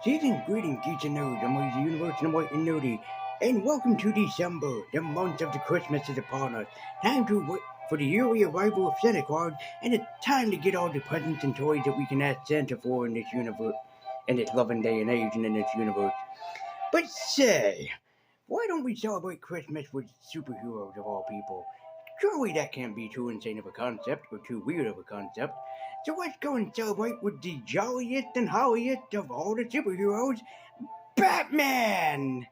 Season greetings, geeks and nerds. I'm Lazy Universe and I'm White and Nerdy. And welcome to December, the month of the Christmas is upon us. Time to wait for the yearly arrival of Santa Claus, and it's time to get all the presents and toys that we can ask Santa for in this universe, in this loving day and age and in this universe. But say, why don't we celebrate Christmas with superheroes of all people? Surely that can't be too insane of a concept or too weird of a concept. So let's go and celebrate with the jolliest and holliest of all the superheroes, Batman!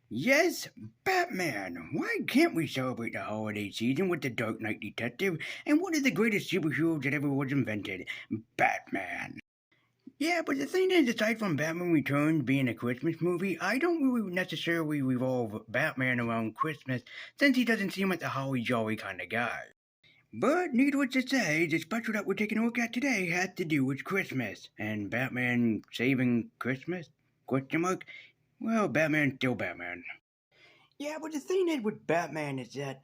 Yes, Batman! Why can't we celebrate the holiday season with the Dark Knight Detective and one of the greatest superheroes that ever was invented, Batman? Yeah, but the thing is, aside from Batman Returns being a Christmas movie, I don't really necessarily revolve Batman around Christmas since he doesn't seem like a holly jolly kind of guy. But needless to say, the special that we're taking a look at today has to do with Christmas and Batman saving Christmas? Question mark? Well, Batman's still Batman. Yeah, but the thing is with Batman is that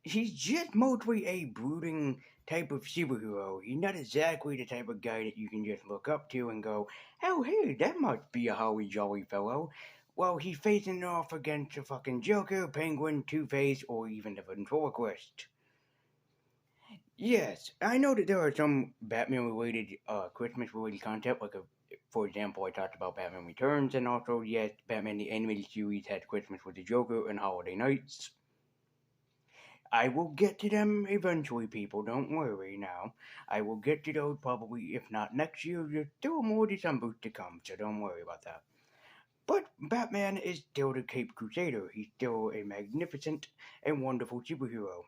he's just mostly a brooding type of superhero. He's not exactly the type of guy that you can just look up to and go, oh, hey, that must be a holly jolly fellow. Well, he's facing off against a fucking Joker, Penguin, Two-Face, or even the ventriloquist. Yes, I know that there are some Batman-related, Christmas-related content, for example, I talked about Batman Returns, and also, yes, Batman the Animated Series had Christmas with the Joker and Holiday Nights. I will get to them eventually, people. Don't worry now. I will get to those probably, if not next year, there's still more December to come, so don't worry about that. But Batman is still the Caped Crusader. He's still a magnificent and wonderful superhero.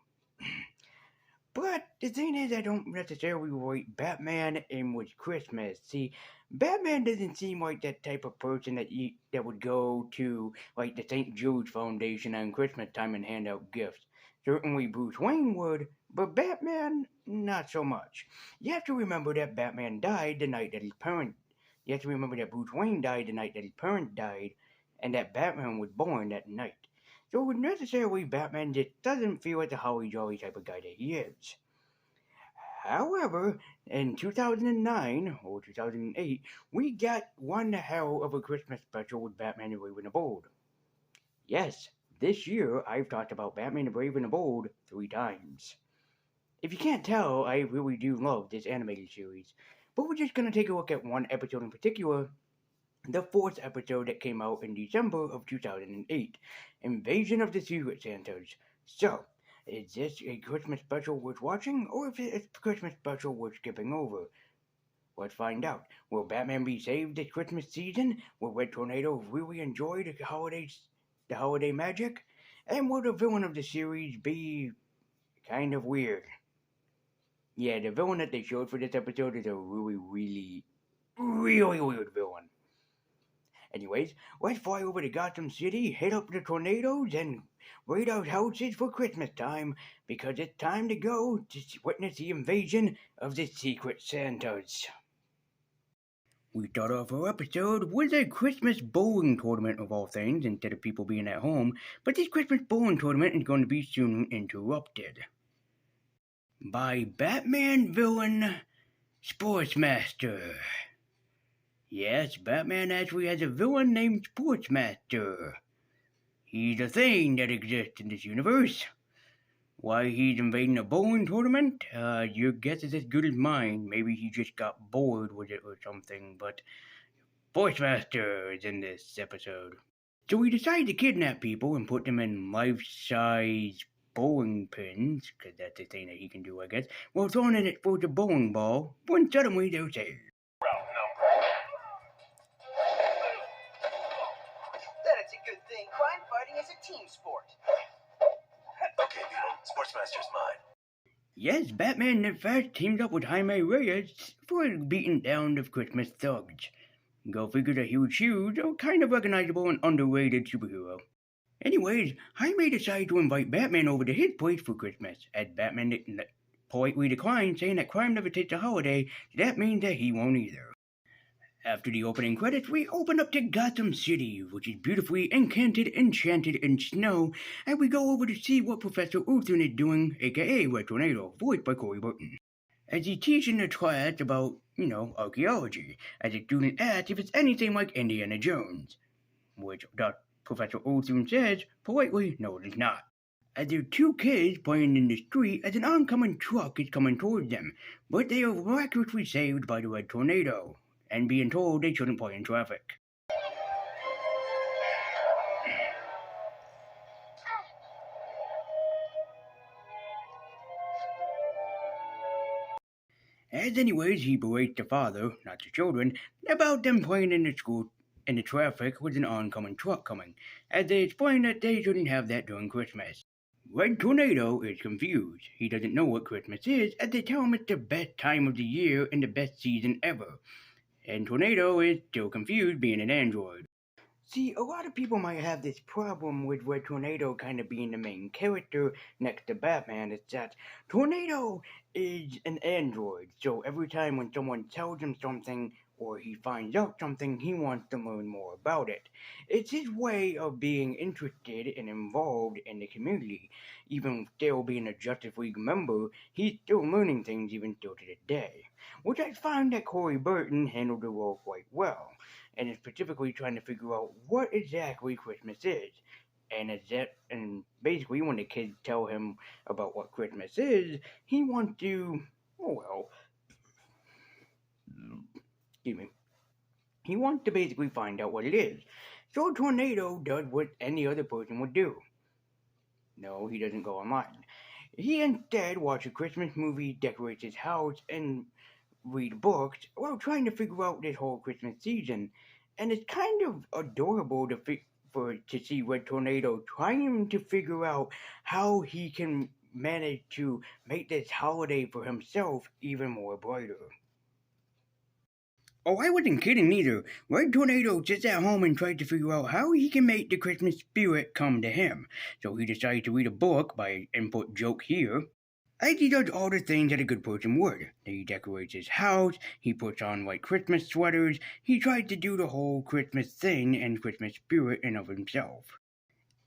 But the thing is, I don't necessarily relate Batman in with Christmas. See, Batman doesn't seem like that type of person that would go to like the St. Jude's Foundation on Christmas time and hand out gifts. Certainly Bruce Wayne would, but Batman not so much. You have to remember that Batman died the night that his parents. You have to remember that Bruce Wayne died the night that his parents died, and that Batman was born that night. So necessarily Batman just doesn't feel like the holly jolly type of guy that he is. However, in 2009 or 2008, we got one hell of a Christmas special with Batman the Brave and the Bold. Yes, this year I've talked about Batman the Brave and the Bold 3 times. If you can't tell, I really do love this animated series. But we're just going to take a look at one episode in particular, the 4th episode that came out in December of 2008, Invasion of the Secret Santas. So, is this a Christmas special worth watching, or is it a Christmas special worth skipping over? Let's find out. Will Batman be saved this Christmas season? Will Red Tornado really enjoy the holiday magic? And will the villain of the series be kind of weird? Yeah, the villain that they showed for this episode is a really weird villain. Anyways, let's fly over to Gotham City, hit up the tornadoes, and raid our houses for Christmas time, because it's time to go to witness the invasion of the Secret Santas. We start off our episode with a Christmas bowling tournament of all things, instead of people being at home, but this Christmas bowling tournament is going to be soon interrupted by Batman villain Sportsmaster. Yes, Batman actually has a villain named Sportsmaster. He's a thing that exists in this universe. Why he's invading a bowling tournament? Your guess is as good as mine. Maybe he just got bored with it or something, but Sportsmaster is in this episode. So we decide to kidnap people and put them in life-size bowling pins, because that's the thing that he can do, I guess, while throwing in it for the bowling ball, when suddenly they'll say, That's a good thing. Crime fighting is a team sport. Okay, Beetle. Sportsmaster's mine. Yes, Batman at first teamed up with Jaime Reyes for beating down the Christmas thugs. Go figure that he would choose a kind of recognizable and underrated superhero. Anyways, Jaime decided to invite Batman over to his place for Christmas, as Batman politely declined, saying that crime never takes a holiday, so that means that he won't either. After the opening credits, we open up to Gotham City, which is beautifully enchanted in snow, and we go over to see what Professor Ultron is doing, aka Red Tornado, voiced by Corey Burton. as he teaches in the class about, archaeology, as the student asks if it's anything like Indiana Jones, which Professor Olson says politely, no, it is not. As there are two kids playing in the street as an oncoming truck is coming towards them, but they are miraculously saved by the red tornado, and being told they shouldn't play in traffic. As anyways, he berates the father, not the children, about them playing in the traffic with an oncoming truck coming, as they explain that they shouldn't have that during Christmas. Red Tornado is confused. He doesn't know what Christmas is, as they tell him it's the best time of the year and the best season ever. And Tornado is still confused, being an android. See, a lot of people might have this problem with Red Tornado kind of being the main character next to Batman. It's that Tornado is an android, so every time when someone tells him something or he finds out something, he wants to learn more about it. It's his way of being interested and involved in the community. Even still being a Justice League member, he's still learning things even still to this day. Which I find that Corey Burton handled the role quite well, and is specifically trying to figure out what exactly Christmas is. And basically when the kids tell him about what Christmas is, he wants to, excuse me, he wants to basically find out what it is. So Tornado does what any other person would do. No, he doesn't go online. He instead watches a Christmas movie, decorates his house, and read books while trying to figure out this whole Christmas season. And it's kind of adorable to see Red Tornado trying to figure out how he can manage to make this holiday for himself even more brighter. Oh, I wasn't kidding either. Red Tornado sits at home and tries to figure out how he can make the Christmas spirit come to him. So he decides to read a book by input joke here. As he does all the things that a good person would. He decorates his house, he puts on white Christmas sweaters, he tries to do the whole Christmas thing and Christmas spirit in of himself.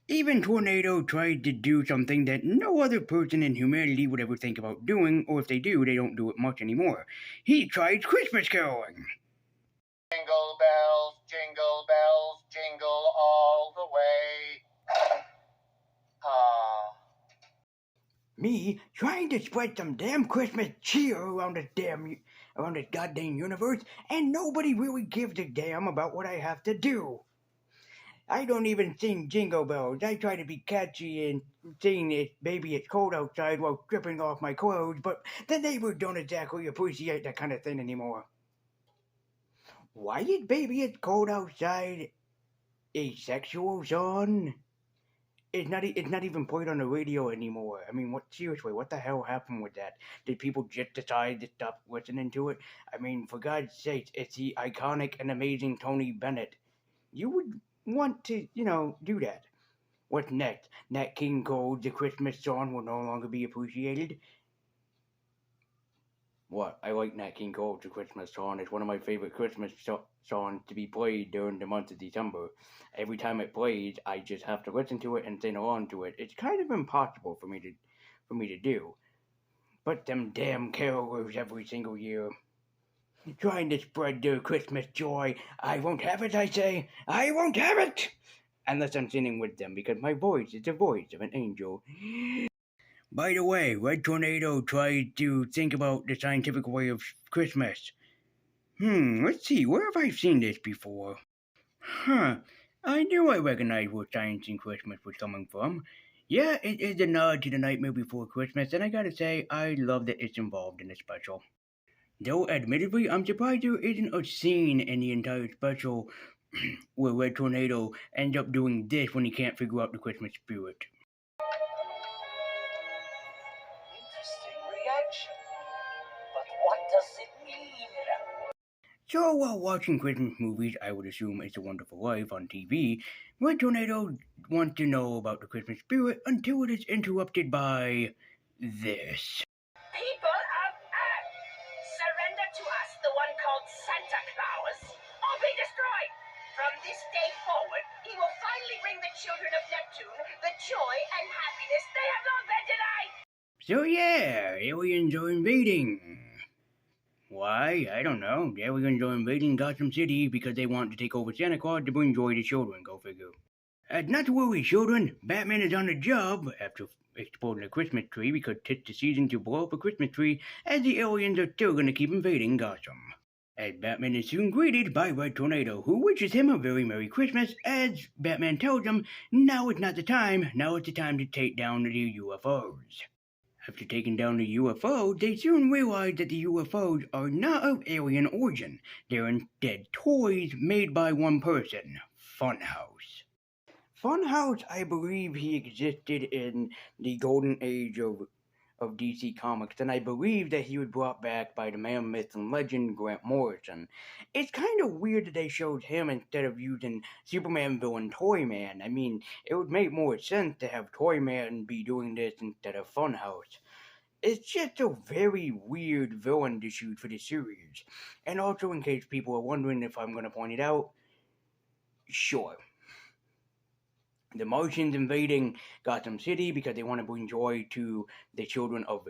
Even Tornado tried to do something that no other person in humanity would ever think about doing, or if they do, they don't do it much anymore. He tried Christmas caroling. Jingle bells, jingle all the way. Me trying to spread some damn Christmas cheer around this goddamn universe, and nobody really gives a damn about what I have to do. I don't even sing jingle bells. I try to be catchy and sing it, baby it's cold outside while stripping off my clothes, but the neighbors don't exactly appreciate that kind of thing anymore. Why is baby it's cold outside a sexual song? It's not even played on the radio anymore. I mean, seriously, what the hell happened with that? Did people just decide to stop listening to it? I mean, for God's sake, it's the iconic and amazing Tony Bennett. You would want to, do that. What's next? Nat King Cole's The Christmas Song will no longer be appreciated? What? I like Nat King Cole's The Christmas Song. It's one of my favorite Christmas songs to be played during the month of December. Every time it plays, I just have to listen to it and sing along to it. It's kind of impossible for me to do. But them damn carolers every single year, trying to spread their Christmas joy. I won't have it, I say. I won't have it! Unless I'm singing with them, because my voice is the voice of an angel. By the way, Red Tornado tried to think about the scientific way of Christmas. Let's see, where have I seen this before? I knew I recognized where science and Christmas was coming from. Yeah, it is a nod to The Nightmare Before Christmas, and I gotta say, I love that it's involved in the special. Though, admittedly, I'm surprised there isn't a scene in the entire special where Red Tornado ends up doing this when he can't figure out the Christmas spirit. Interesting reaction. But what does it mean? So, while watching Christmas movies, I would assume It's a Wonderful Life on TV, Red Tornado wants to know about the Christmas spirit until it is interrupted by this. People of Earth, surrender to us the one called Santa Claus, or be destroyed. From this day forward, he will finally bring the children of Neptune the joy and happiness they have long been denied. So yeah, aliens are invading. Why? I don't know. The aliens are invading Gotham City because they want to take over Santa Claus to bring joy to children. Go figure. Not to worry, children. Batman is on the job after exploding a Christmas tree because it's the season to blow up a Christmas tree, as the aliens are still going to keep invading Gotham. As Batman is soon greeted by Red Tornado, who wishes him a very Merry Christmas, as Batman tells him, now is not the time, now is the time to take down the UFOs. After taking down the UFOs, they soon realize that the UFOs are not of alien origin. They're instead toys made by one person, Funhouse. Funhouse, I believe he existed in the golden age of DC Comics, and I believe that he was brought back by the man, myth, and legend, Grant Morrison. It's kind of weird that they showed him instead of using Superman villain Toyman. I mean, it would make more sense to have Toyman be doing this instead of Funhouse. It's just a very weird villain to shoot for the series. And also, in case people are wondering if I'm going to point it out, sure. The Martians invading Gotham City because they want to bring joy to the children of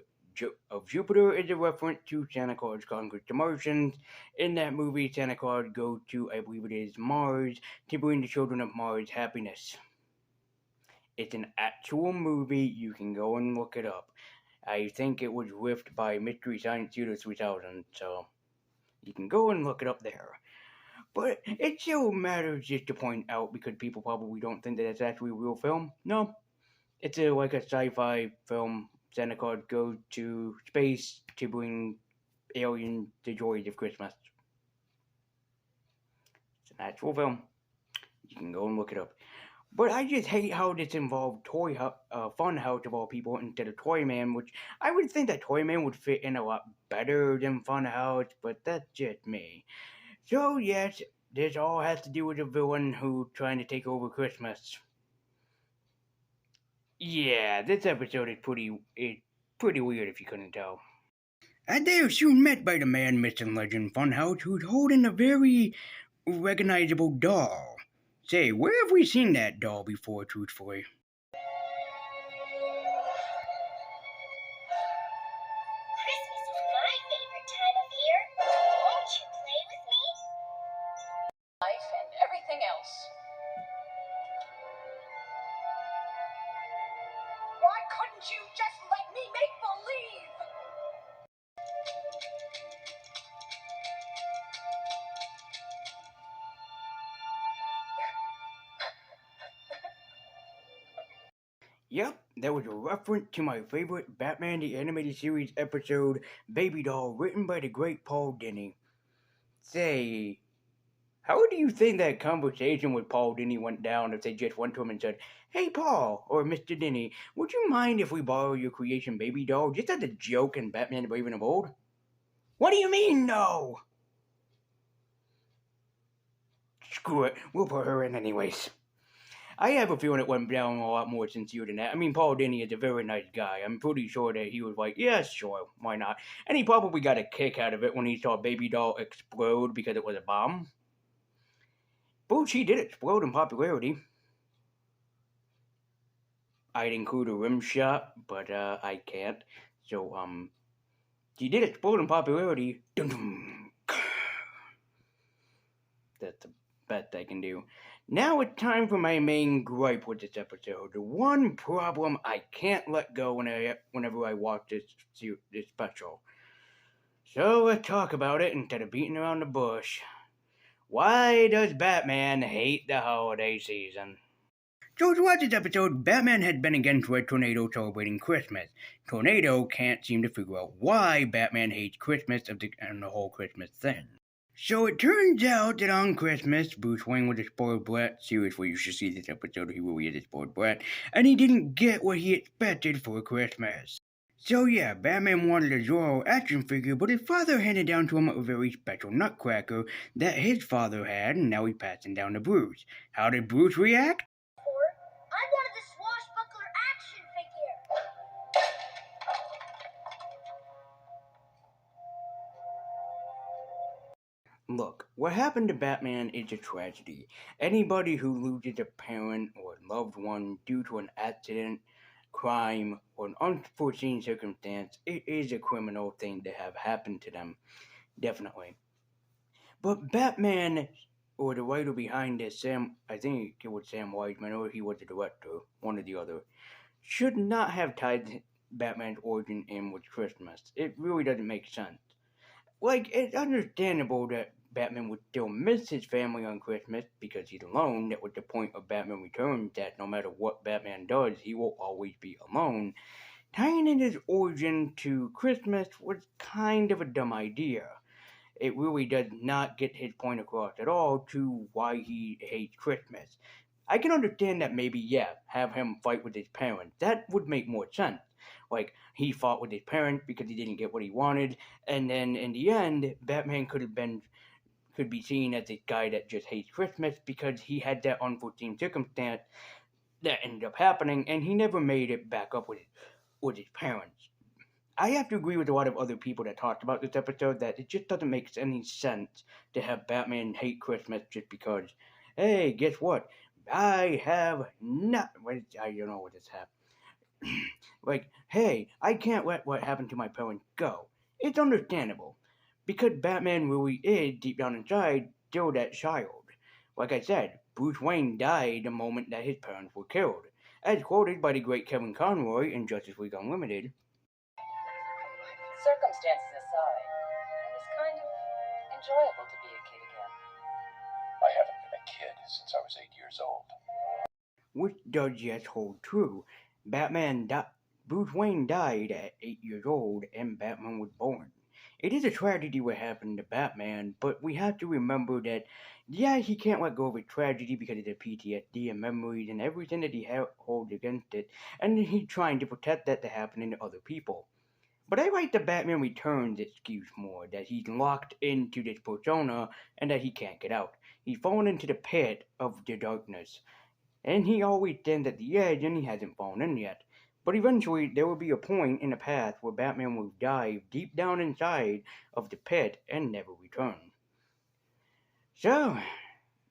Jupiter is a reference to Santa Claus conquers the Martians. In that movie, Santa Claus goes to, I believe it is, Mars to bring the children of Mars happiness. It's an actual movie. You can go and look it up. I think it was riffed by Mystery Science Theater 3000, so you can go and look it up there. But it still matters just to point out because people probably don't think that it's actually a real film. No, it's like a sci-fi film. Santa Claus goes to space to bring aliens the joys of Christmas. It's an actual film. You can go and look it up. But I just hate how this involved Funhouse of all people instead of Toyman, which I would think that Toyman would fit in a lot better than Funhouse, but that's just me. So yes, this all has to do with a villain who's trying to take over Christmas. Yeah, this episode is pretty weird if you couldn't tell. And they are soon met by the man, myth, and legend Funhouse, who's holding a very recognizable doll. Say, where have we seen that doll before, truthfully? Christmas is my favorite time of year. Won't you play with me? Life and everything else. Why couldn't you just let me make believe? Yep, that was a reference to my favorite Batman the Animated Series episode, Baby Doll, written by the great Paul Dini. Say, how do you think that conversation with Paul Dini went down if they just went to him and said, hey Paul, or Mr. Dini, would you mind if we borrow your creation Baby Doll just as a joke in Batman the Brave and the Bold? What do you mean, no? Screw it, we'll put her in anyways. I have a feeling it went down a lot more sincere than that. I mean, Paul Dini is a very nice guy. I'm pretty sure that he was like, yeah, sure, why not? And he probably got a kick out of it when he saw Baby Doll explode because it was a bomb. But she did explode in popularity. I'd include a rim shot, but I can't. So, she did explode in popularity. Dum-dum. That's the best I can do. Now it's time for my main gripe with this episode. The one problem I can't let go whenever I watch this special. So let's talk about it instead of beating around the bush. Why does Batman hate the holiday season? So to watch this episode, Batman had been against Red Tornado celebrating Christmas. Tornado can't seem to figure out why Batman hates Christmas and the whole Christmas thing. So it turns out that on Christmas, Bruce Wayne was a spoiled brat. Seriously, you should see this episode. He really is a spoiled brat. And he didn't get what he expected for Christmas. So yeah, Batman wanted a Zorro action figure, but his father handed down to him a very special nutcracker that his father had, and now he's passing down to Bruce. How did Bruce react? I wanted the swashbuckler action figure. Look, what happened to Batman is a tragedy. Anybody who loses a parent or loved one due to an accident, crime, or an unforeseen circumstance, it is a criminal thing to have happen to them. definitely. But Batman, or the writer behind this, I think it was Sam Wiseman, or he was the director, one or the other, should not have tied Batman's origin in with Christmas. It really doesn't make sense. Like, it's understandable that Batman would still miss his family on Christmas because he's alone. That was the point of Batman Returns, that no matter what Batman does, he will always be alone. Tying in his origin to Christmas was kind of a dumb idea. It really does not get his point across at all to why he hates Christmas. I can understand that maybe, yeah, have him fight with his parents. That would make more sense. Like, he fought with his parents because he didn't get what he wanted, and then in the end, Batman could be seen as a guy that just hates Christmas because he had that unforeseen circumstance that ended up happening, and he never made it back up with his parents. I have to agree with a lot of other people that talked about this episode that it just doesn't make any sense to have Batman hate Christmas just because, hey, guess what? I have not. I don't know what this happened. Like, hey, I can't let what happened to my parents go. It's understandable. Because Batman really is, deep down inside, still that child. Like I said, Bruce Wayne died the moment that his parents were killed. As quoted by the great Kevin Conroy in Justice League Unlimited, circumstances aside, it was kind of enjoyable to be a kid again. I haven't been a kid since I was 8 years old. which does yet hold true. Bruce Wayne died at 8 years old and Batman was born. It is a tragedy what happened to Batman, but we have to remember that, yeah, he can't let go of a tragedy because of the PTSD and memories and everything that he holds against it, and he's trying to protect that to happen to other people. But I like the Batman Returns excuse more, that he's locked into this persona and that he can't get out. He's fallen into the pit of the darkness, and he always stands at the edge and he hasn't fallen in yet. But eventually, there will be a point in the past where Batman will dive deep down inside of the pit and never return. So,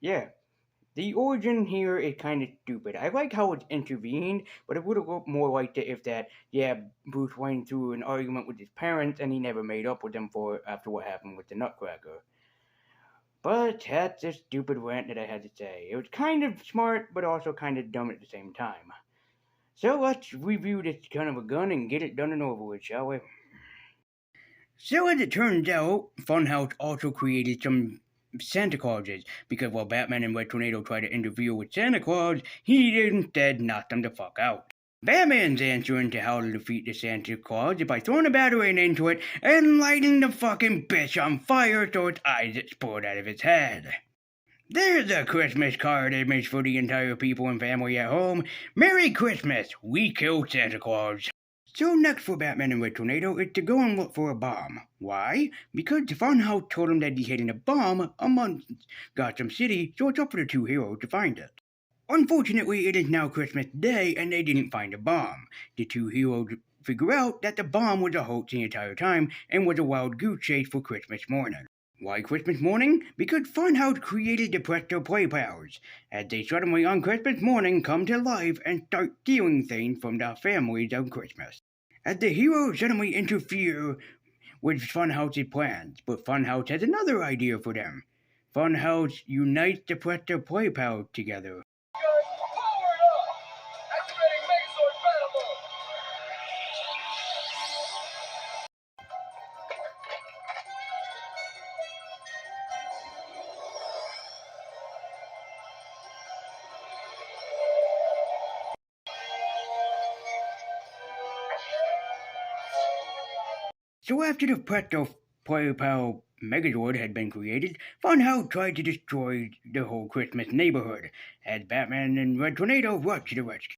yeah, the origin here is kind of stupid. I like how it's intervened, but it would have looked more like it if that, yeah, Bruce Wayne threw an argument with his parents and he never made up with them after what happened with the Nutcracker. But that's a stupid rant that I had to say. It was kind of smart, but also kind of dumb at the same time. So let's review this kind of a gun and get it done and over with, shall we? So as it turns out, Funhouse also created some Santa Clauses, because while Batman and Red Tornado tried to interfere with Santa Claus, he instead knocked them the fuck out. Batman's answering to how to defeat the Santa Claus is by throwing a batarang into it and lighting the fucking bitch on fire so its eyes explode out of its head. There's a Christmas card image for the entire people and family at home. Merry Christmas! We killed Santa Claus. So next for Batman and Red Tornado is to go and look for a bomb. Why? Because the Funhouse told him that he's hidden a bomb amongst Gotham City, so it's up for the two heroes to find it. Unfortunately, it is now Christmas Day and they didn't find a bomb. The two heroes figure out that the bomb was a hoax the entire time and was a wild goose chase for Christmas morning. Why Christmas morning? Because Funhouse created the Presto Play Powers, as they suddenly on Christmas morning come to life and start stealing things from the families of Christmas. As the heroes suddenly interfere with Funhouse's plans, but Funhouse has another idea for them. Funhouse unites the Presto Play Powers together. So after the Presto Play Power Megazord had been created, Funhouse tried to destroy the whole Christmas neighborhood, as Batman and Red Tornado rushed to the rescue.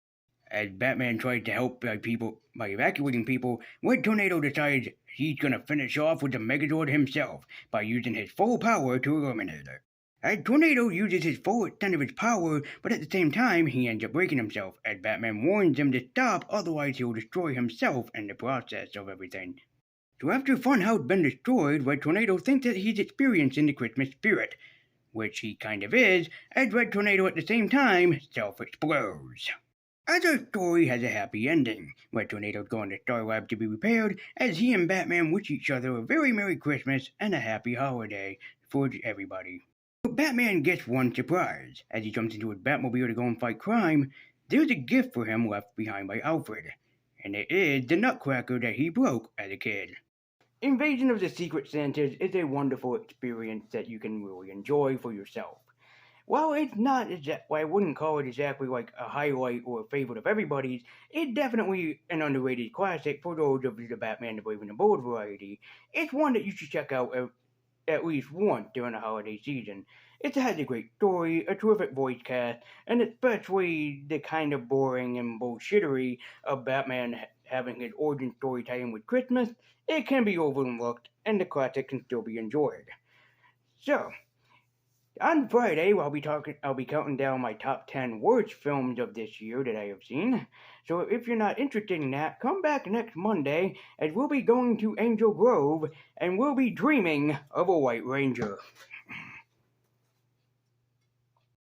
As Batman tried to help by evacuating people, Red Tornado decides he's gonna finish off with the Megazord himself by using his full power to eliminate it. As Tornado uses his full extent of his power, but at the same time he ends up breaking himself, as Batman warns him to stop, otherwise he'll destroy himself in the process of everything. So after Funhouse been destroyed, Red Tornado thinks that he's experiencing the Christmas spirit, which he kind of is, as Red Tornado at the same time self-explodes. Other story has a happy ending, where Tornado's going to Star Lab to be repaired, as he and Batman wish each other a very Merry Christmas and a happy holiday for everybody. But Batman gets one surprise. As he jumps into his Batmobile to go and fight crime, there's a gift for him left behind by Alfred, and it is the Nutcracker that he broke as a kid. Invasion of the Secret Santas is a wonderful experience that you can really enjoy for yourself. While it's not I wouldn't call it exactly like a highlight or a favorite of everybody's, it's definitely an underrated classic for those of the Batman the Brave and the Bold variety. It's one that you should check out at least once during the holiday season. It has a great story, a terrific voice cast, and especially the kind of boring and bullshittery of Batman having his origin story tie in with Christmas. It can be overlooked, and the classic can still be enjoyed. So, on Friday, I'll be counting down my top 10 worst films of this year that I have seen. So if you're not interested in that, come back next Monday, as we'll be going to Angel Grove, and we'll be dreaming of a White Ranger.